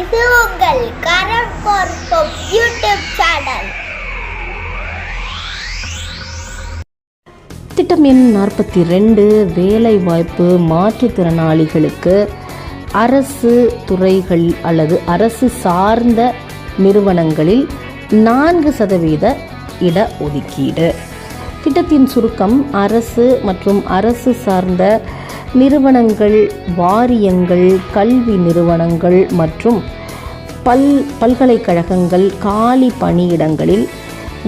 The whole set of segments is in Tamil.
இது உங்கள் கரண் பார்ப்போம் யூடியூப் சேனல். திட்டம் எண் 42 வேலைவாய்ப்பு மாற்றுத்திறனாளிகளுக்கு அரசு துறைகள் அல்லது அரசு சார்ந்த நிறுவனங்களில் 4% இட ஒதுக்கீடு. திட்டத்தின் சுருக்கம்: அரசு மற்றும் அரசு சார்ந்த நிறுவனங்கள், வாரியங்கள், கல்வி நிறுவனங்கள் மற்றும் பல்கலைக்கழகங்கள் காலி பணியிடங்களில்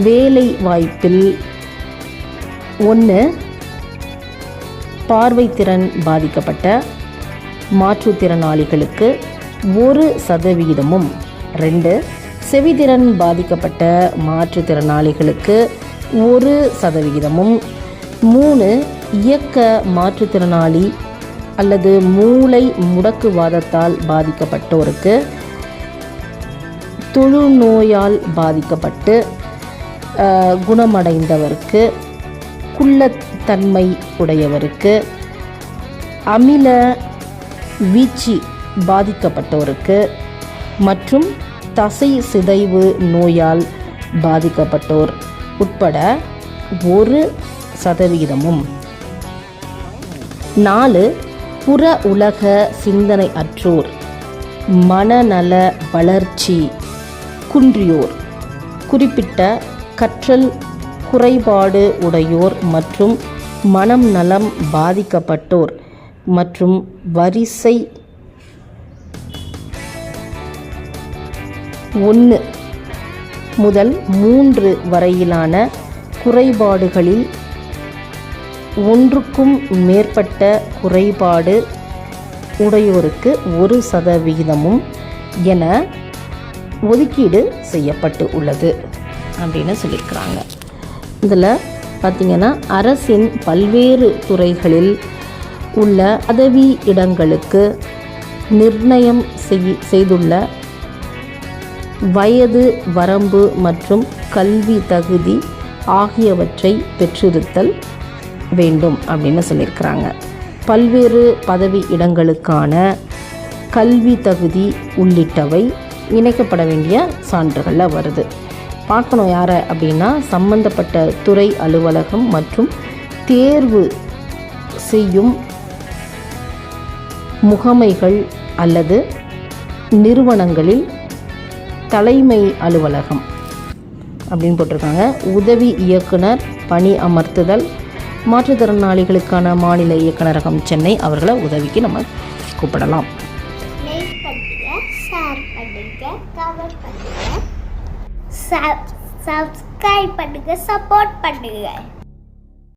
வேலை வாய்ப்பில் 1. பார்வைத்திறன் பாதிக்கப்பட்ட மாற்றுத்திறனாளிகளுக்கு 1%, 2. செவித்திறன் பாதிக்கப்பட்ட மாற்றுத்திறனாளிகளுக்கு 1%, 3. இயக்க மாற்றுத்திறனாளி அல்லது மூளை முடக்குவாதத்தால் பாதிக்கப்பட்டோருக்கு, தொழுநோயால் பாதிக்கப்பட்டு குணமடைந்தவருக்கு, குள்ளத்தன்மை உடையவருக்கு, அமில வீழ்ச்சி பாதிக்கப்பட்டோருக்கு மற்றும் தசை சிதைவு நோயால் பாதிக்கப்பட்டோர் உட்பட 1%. 4. புற உலக சிந்தனை அற்றோர், மனநல வளர்ச்சி குன்றியோர், குறிப்பிட்ட கற்றல் குறைபாடு உடையோர் மற்றும் மனம் நலம் பாதிக்கப்பட்டோர் மற்றும் வரிசை 1 முதல் 3 வரையிலான குறைபாடுகளில் ஒன்றுக்கும் மேற்பட்ட குறைபாடு உடையோருக்கு 1% என ஒதுக்கீடு செய்யப்பட்டு உள்ளது அப்படின்னு சொல்லியிருக்கிறாங்க. இதில் பார்த்திங்கன்னா அரசின் பல்வேறு துறைகளில் உள்ள பதவி இடங்களுக்கு நிர்ணயம் செய்துள்ள வயது வரம்பு மற்றும் கல்வி தகுதி ஆகியவற்றை பெற்றிருத்தல் வேண்டும் அப்படின்னு சொல்லியிருக்கிறாங்க. பல்வேறு பதவி இடங்களுக்கான கல்வி தகுதி உள்ளிட்டவை இணைக்கப்பட வேண்டிய சான்றுகளில் வருது. பார்க்கணும் யாரை அப்படின்னா, சம்பந்தப்பட்ட துறை அலுவலகம் மற்றும் தேர்வு செய்யும் முகமைகள் அல்லது நிறுவனங்களில் தலைமை அலுவலகம் அப்படின்னு போட்டிருக்காங்க. உதவி இயக்குனர் பணி அமர்த்துதல், மாற்றுத்திறனாளிகளுக்கான மாநில இயக்குநரகம் சென்னை, அவர்களை உதவிக்கு நம்ம கூப்பிடலாம். லைக் பண்ணுங்க, ஷேர் பண்ணுங்க, கமெண்ட் பண்ணுங்க, சப்ஸ்கிரைப் பண்ணுங்க, சப்போர்ட் பண்ணுங்க.